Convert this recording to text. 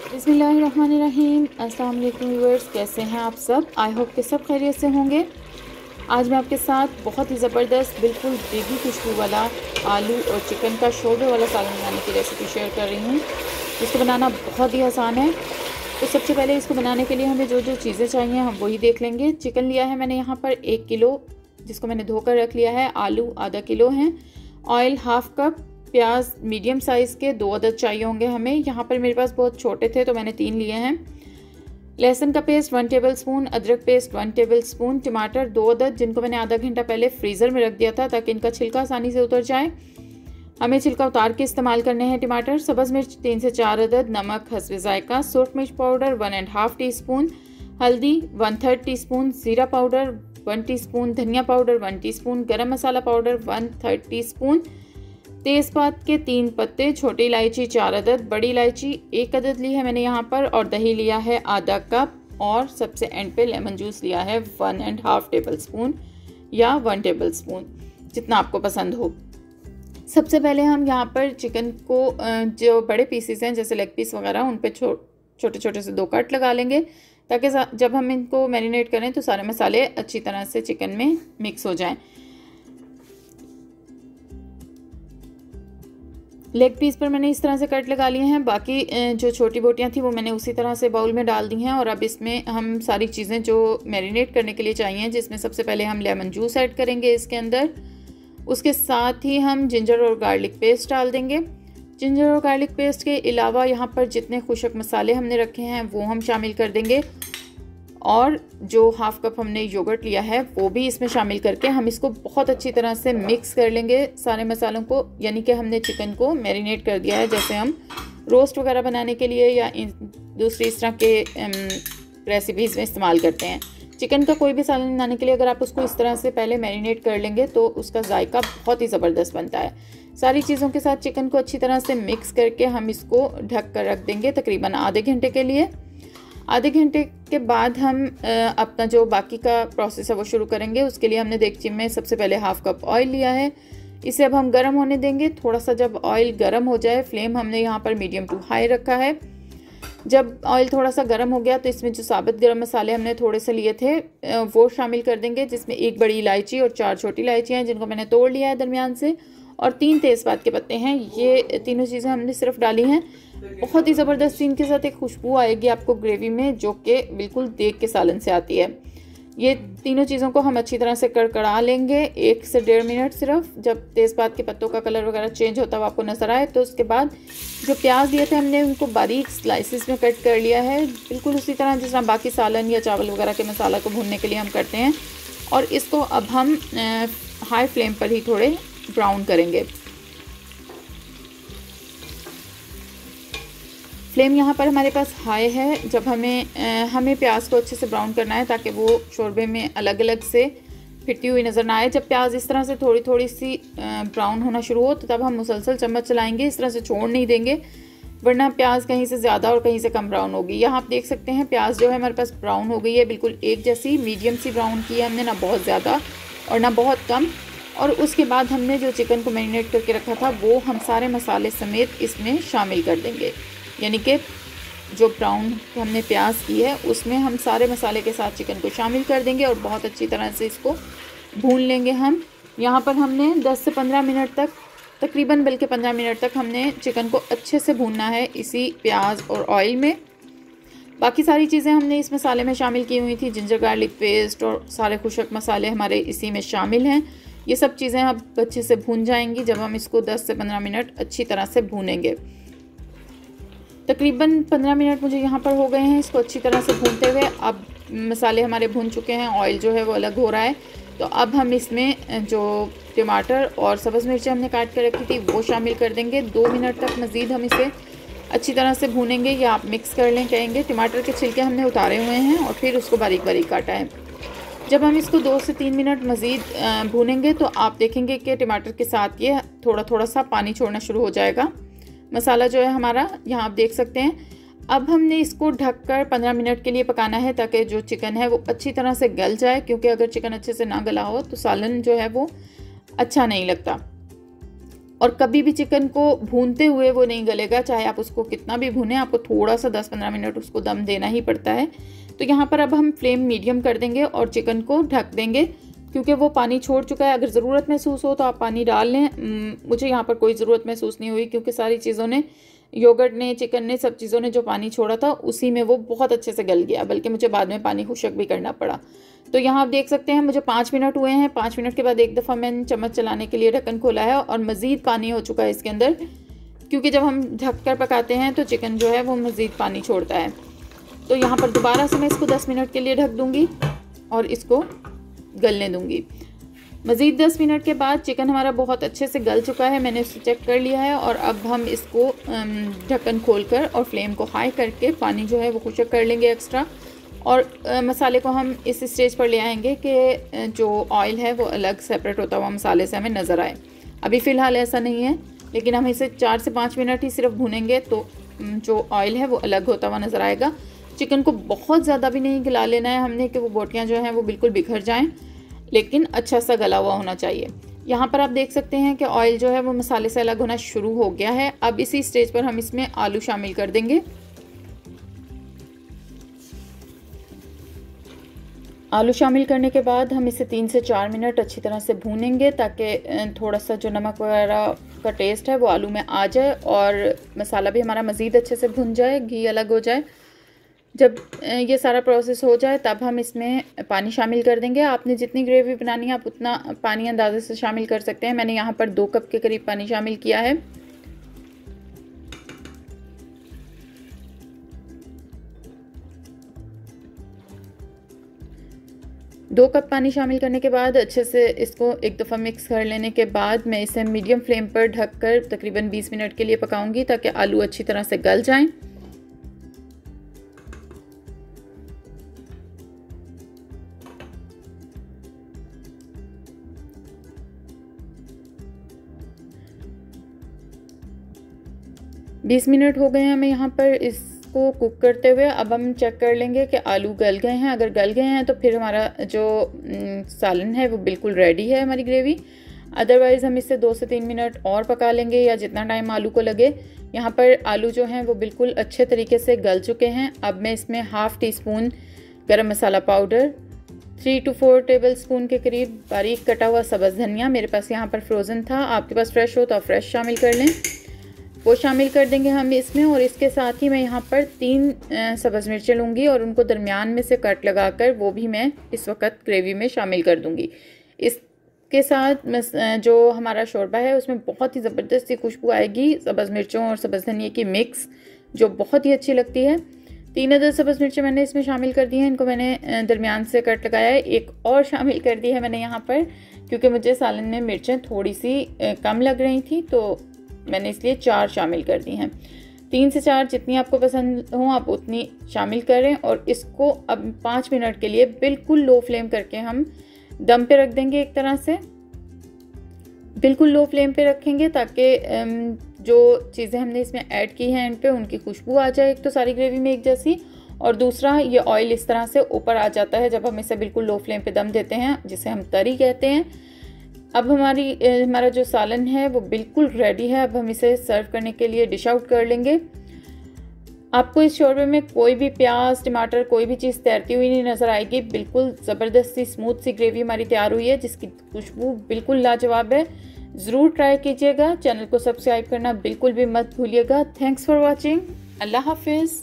बिस्मिल्लाहिर्रहमानिर्रहीम। अस्सलाम वालेकुम व्यूअर्स, कैसे हैं आप सब? आई होप कि सब खैरियत से होंगे। आज मैं आपके साथ बहुत ही ज़बरदस्त बिल्कुल देगी खुशबू वाला आलू और चिकन का शोरबे वाला सालन बनाने की रेसिपी शेयर कर रही हूँ। इसको बनाना बहुत ही आसान है। तो सबसे पहले इसको बनाने के लिए हमें जो जो चीज़ें चाहिए हम वही देख लेंगे। चिकन लिया है मैंने यहाँ पर 1 किलो, जिसको मैंने धोकर रख लिया है। आलू आधा किलो हैं। Oil half cup. प्याज मीडियम साइज़ के 2 अदद चाहिए होंगे हमें। यहाँ पर मेरे पास बहुत छोटे थे तो मैंने 3 लिए हैं। लहसुन का पेस्ट 1 टेबलस्पून, अदरक पेस्ट 1 टेबलस्पून, टमाटर 2 अदद, जिनको मैंने आधा घंटा पहले फ्रीज़र में रख दिया था ताकि इनका छिलका आसानी से उतर जाए। हमें छिलका उतार के इस्तेमाल करने हैं टमाटर। सब्ज़ मिर्च 3 से 4 अदद, नमक हस्बे जायका, सुरख मिर्च पाउडर 1.5 टीस्पून, हल्दी 1/3 टीस्पून, ज़ीरा पाउडर 1 टीस्पून, धनिया पाउडर 1 टीस्पून, गरम मसाला पाउडर 1/3 टीस्पून, तेज़पात के 3 पत्ते, छोटी इलायची 4 अदद, बड़ी इलायची 1 अदद ली है मैंने यहाँ पर, और दही लिया है आधा कप, और सबसे एंड पे लेमन जूस लिया है 1.5 टेबलस्पून या 1 टेबलस्पून, जितना आपको पसंद हो। सबसे पहले हम यहाँ पर चिकन को जो बड़े पीसेस हैं जैसे लेग पीस वगैरह, उन पे छोटे छोटे से 2 कट लगा लेंगे ताकि जब हम इनको मैरिनेट करें तो सारे मसाले अच्छी तरह से चिकन में मिक्स हो जाएं। लेग पीस पर मैंने इस तरह से कट लगा लिए हैं। बाकी जो छोटी बोटियां थी वो मैंने उसी तरह से बाउल में डाल दी हैं। और अब इसमें हम सारी चीज़ें जो मैरिनेट करने के लिए चाहिए, जिसमें सबसे पहले हम लेमन जूस ऐड करेंगे इसके अंदर। उसके साथ ही हम जिंजर और गार्लिक पेस्ट डाल देंगे। जिंजर और गार्लिक पेस्ट के अलावा यहाँ पर जितने खुशक मसाले हमने रखे हैं वो हम शामिल कर देंगे, और जो हाफ़ कप हमने योगर्ट लिया है वो भी इसमें शामिल करके हम इसको बहुत अच्छी तरह से मिक्स कर लेंगे सारे मसालों को। यानी कि हमने चिकन को मैरिनेट कर दिया है जैसे हम रोस्ट वगैरह बनाने के लिए या दूसरी इस तरह के रेसिपीज़ में इस्तेमाल करते हैं। चिकन का कोई भी सालन बनाने के लिए अगर आप उसको इस तरह से पहले मैरिनेट कर लेंगे तो उसका जायका बहुत ही ज़बरदस्त बनता है। सारी चीज़ों के साथ चिकन को अच्छी तरह से मिक्स करके हम इसको ढक कर रख देंगे तकरीबन आधे घंटे के लिए। आधे घंटे के बाद हम अपना जो बाकी का प्रोसेस है वो शुरू करेंगे। उसके लिए हमने देगची में सबसे पहले हाफ़ कप ऑयल लिया है। इसे अब हम गर्म होने देंगे। थोड़ा सा जब ऑयल गर्म हो जाए, फ्लेम हमने यहाँ पर मीडियम टू हाई रखा है। जब ऑयल थोड़ा सा गर्म हो गया तो इसमें जो साबुत गरम मसाले हमने थोड़े से लिए थे वो शामिल कर देंगे, जिसमें 1 बड़ी इलायची और 4 छोटी इलायचियाँ हैं जिनको मैंने तोड़ लिया है दरमियान से, और 3 तेज़पात के पत्ते हैं। ये तीनों चीज़ें हमने सिर्फ डाली हैं। बहुत ही ज़बरदस्त इनके साथ एक खुशबू आएगी आपको ग्रेवी में, जो कि बिल्कुल देग के सालन से आती है। ये तीनों चीज़ों को हम अच्छी तरह से कड़कड़ा लेंगे 1 से 1.5 मिनट सिर्फ। जब तेज़पात के पत्तों का कलर वगैरह चेंज होता हुआ आपको नज़र आए तो उसके बाद जो प्याज लिए थे हमने उनको बारीक स्लाइसिस में कट कर लिया है, बिल्कुल उसी तरह जिस तरह बाकी सालन या चावल वगैरह के मसाला को भूनने के लिए हम करते हैं। और इसको अब हम हाई फ्लेम पर ही थोड़े ब्राउन करेंगे। फ्लेम यहाँ पर हमारे पास हाई है। जब हमें प्याज को अच्छे से ब्राउन करना है ताकि वो शोरबे में अलग अलग से फिरती हुई नज़र ना आए। जब प्याज इस तरह से थोड़ी थोड़ी सी ब्राउन होना शुरू हो तो तब हम मुसलसल चम्मच चलाएंगे, इस तरह से छोड़ नहीं देंगे, वरना प्याज कहीं से ज़्यादा और कहीं से कम ब्राउन होगी। यहाँ आप देख सकते हैं प्याज जो है हमारे पास ब्राउन हो गई है, बिल्कुल एक जैसी मीडियम सी ब्राउन की है हमने, ना बहुत ज़्यादा और ना बहुत कम। और उसके बाद हमने जो चिकन को मैरिनेट करके रखा था वो हम सारे मसाले समेत इसमें शामिल कर देंगे। यानी कि जो ब्राउन हमने प्याज की है उसमें हम सारे मसाले के साथ चिकन को शामिल कर देंगे और बहुत अच्छी तरह से इसको भून लेंगे हम। यहाँ पर हमने 10 से 15 मिनट तक, तकरीबन बल्कि 15 मिनट तक हमने चिकन को अच्छे से भूनना है इसी प्याज और ऑयल में। बाकी सारी चीज़ें हमने इस मसाले में शामिल की हुई थी, जिंजर गार्लिक पेस्ट और सारे खुशक मसाले हमारे इसी में शामिल हैं। ये सब चीज़ें अब अच्छे से भून जाएंगी जब हम इसको 10 से 15 मिनट अच्छी तरह से भूनेंगे। तकरीबन 15 मिनट मुझे यहाँ पर हो गए हैं इसको अच्छी तरह से भूनते हुए। अब मसाले हमारे भून चुके हैं, ऑयल जो है वो अलग हो रहा है। तो अब हम इसमें जो टमाटर और सब्ज़ मिर्चें हमने काट कर रखी थी वो शामिल कर देंगे। 2 मिनट तक मज़ीद हम इसे अच्छी तरह से भूनेंगे, या आप मिक्स कर लें कहेंगे। टमाटर के छिलके हमने उतारे हुए हैं और फिर उसको बारीक बारीक काटा है। जब हम इसको 2 से 3 मिनट मज़ीद भूनेंगे तो आप देखेंगे कि टमाटर के साथ ये थोड़ा थोड़ा सा पानी छोड़ना शुरू हो जाएगा। मसाला जो है हमारा यहाँ आप देख सकते हैं। अब हमने इसको ढककर 15 मिनट के लिए पकाना है ताकि जो चिकन है वो अच्छी तरह से गल जाए, क्योंकि अगर चिकन अच्छे से ना गला हो तो सालन जो है वो अच्छा नहीं लगता। और कभी भी चिकन को भूनते हुए वो नहीं गलेगा, चाहे आप उसको कितना भी भूनें, आपको थोड़ा सा 10-15 मिनट उसको दम देना ही पड़ता है। तो यहाँ पर अब हम फ्लेम मीडियम कर देंगे और चिकन को ढक देंगे, क्योंकि वो पानी छोड़ चुका है। अगर ज़रूरत महसूस हो तो आप पानी डाल लें। मुझे यहाँ पर कोई ज़रूरत महसूस नहीं हुई, क्योंकि सारी चीज़ों ने, योगर्ट ने, चिकन ने, सब चीज़ों ने जो पानी छोड़ा था उसी में वो बहुत अच्छे से गल गया, बल्कि मुझे बाद में पानी खुशक भी करना पड़ा। तो यहाँ आप देख सकते हैं मुझे 5 मिनट हुए हैं। 5 मिनट के बाद एक दफ़ा मैंने चम्मच चलाने के लिए ढक्कन खोला है और मज़ीद पानी हो चुका है इसके अंदर, क्योंकि जब हम ढक कर पकाते हैं तो चिकन जो है वो मज़ीद पानी छोड़ता है। तो यहाँ पर दोबारा से मैं इसको 10 मिनट के लिए ढक दूँगी और इसको गलने दूँगी। मज़ीद 10 मिनट के बाद चिकन हमारा बहुत अच्छे से गल चुका है, मैंने इसे चेक कर लिया है। और अब हम इसको ढक्कन खोलकर और फ्लेम को हाई करके पानी जो है वो खुशक कर लेंगे एक्स्ट्रा। और मसाले को हम इस स्टेज पर ले आएंगे कि जो ऑयल है वो अलग सेपरेट होता हुआ मसाले से हमें नज़र आए। अभी फ़िलहाल ऐसा नहीं है, लेकिन हम इसे 4 से 5 मिनट ही सिर्फ भूनेंगे तो जो ऑयल है वो अलग होता हुआ नज़र आएगा। चिकन को बहुत ज़्यादा भी नहीं गला लेना है हमने कि वो बोटियाँ जो हैं वो बिल्कुल बिखर जाएं, लेकिन अच्छा सा गला हुआ होना चाहिए। यहाँ पर आप देख सकते हैं कि ऑयल जो है वो मसाले से अलग होना शुरू हो गया है। अब इसी स्टेज पर हम इसमें आलू शामिल कर देंगे। आलू शामिल करने के बाद हम इसे 3 से 4 मिनट अच्छी तरह से भूनेंगे, ताकि थोड़ा सा जो नमक वगैरह का टेस्ट है वो आलू में आ जाए और मसाला भी हमारा मज़ीद अच्छे से भुन जाए, घी अलग हो जाए। जब ये सारा प्रोसेस हो जाए तब हम इसमें पानी शामिल कर देंगे। आपने जितनी ग्रेवी बनानी है आप उतना पानी अंदाजे से शामिल कर सकते हैं। मैंने यहाँ पर 2 कप के करीब पानी शामिल किया है। दो कप पानी शामिल करने के बाद अच्छे से इसको एक दफ़ा मिक्स कर लेने के बाद मैं इसे मीडियम फ्लेम पर ढककर तकरीबन 20 मिनट के लिए पकाऊंगी, ताकि आलू अच्छी तरह से गल जाएं। बीस मिनट हो गए हैं हमें यहाँ पर इसको कुक करते हुए। अब हम चेक कर लेंगे कि आलू गल गए हैं। अगर गल गए हैं तो फिर हमारा जो सालन है वो बिल्कुल रेडी है हमारी ग्रेवी। अदरवाइज़ हम इसे 2 से 3 मिनट और पका लेंगे, या जितना टाइम आलू को लगे। यहाँ पर आलू जो हैं वो बिल्कुल अच्छे तरीके से गल चुके हैं। अब मैं इसमें हाफ़ टी स्पून गरम मसाला पाउडर, 3 to 4 टेबल स्पून के करीब बारीक कटा हुआ सब्ज़ धनिया, मेरे पास यहाँ पर फ्रोज़न था, आपके पास फ्रेश हो तो आप फ्रेश शामिल कर लें, वो शामिल कर देंगे हम इसमें। और इसके साथ ही मैं यहाँ पर 3 सब्ज़ मिर्चें लूँगी और उनको दरमियान में से कट लगाकर वो भी मैं इस वक्त ग्रेवी में शामिल कर दूँगी। इसके साथ जो हमारा शोरबा है उसमें बहुत ही ज़बरदस्त खुशबू आएगी सब्ज़ मिर्चों और सब्ज़ धनिया की मिक्स, जो बहुत ही अच्छी लगती है। 3 अदद सब्ज़ मिर्चें मैंने इसमें शामिल कर दी हैं, इनको मैंने दरमियान से कट लगाया है। एक और शामिल कर दी है मैंने यहाँ पर, क्योंकि मुझे सालन में मिर्चें थोड़ी सी कम लग रही थी, तो मैंने इसलिए 4 शामिल कर दी हैं। 3 से 4 जितनी आपको पसंद हो आप उतनी शामिल करें। और इसको अब 5 मिनट के लिए बिल्कुल लो फ्लेम करके हम दम पे रख देंगे। एक तरह से बिल्कुल लो फ्लेम पे रखेंगे, ताकि जो चीज़ें हमने इसमें ऐड की हैं एंड पे उनकी खुशबू आ जाए, एक तो सारी ग्रेवी में एक जैसी, और दूसरा ये ऑयल इस तरह से ऊपर आ जाता है जब हम इसे बिल्कुल लो फ्लेम पे दम देते हैं, जिसे हम तरी कहते हैं। अब हमारा जो सालन है वो बिल्कुल रेडी है। अब हम इसे सर्व करने के लिए डिश आउट कर लेंगे। आपको इस शोरबे में कोई भी प्याज, टमाटर, कोई भी चीज़ तैरती हुई नहीं नज़र आएगी। बिल्कुल ज़बरदस्त सी स्मूथ सी ग्रेवी हमारी तैयार हुई है, जिसकी खुशबू बिल्कुल लाजवाब है। ज़रूर ट्राई कीजिएगा। चैनल को सब्सक्राइब करना बिल्कुल भी मत भूलिएगा। Thanks for watching. अल्लाह हाफिज़।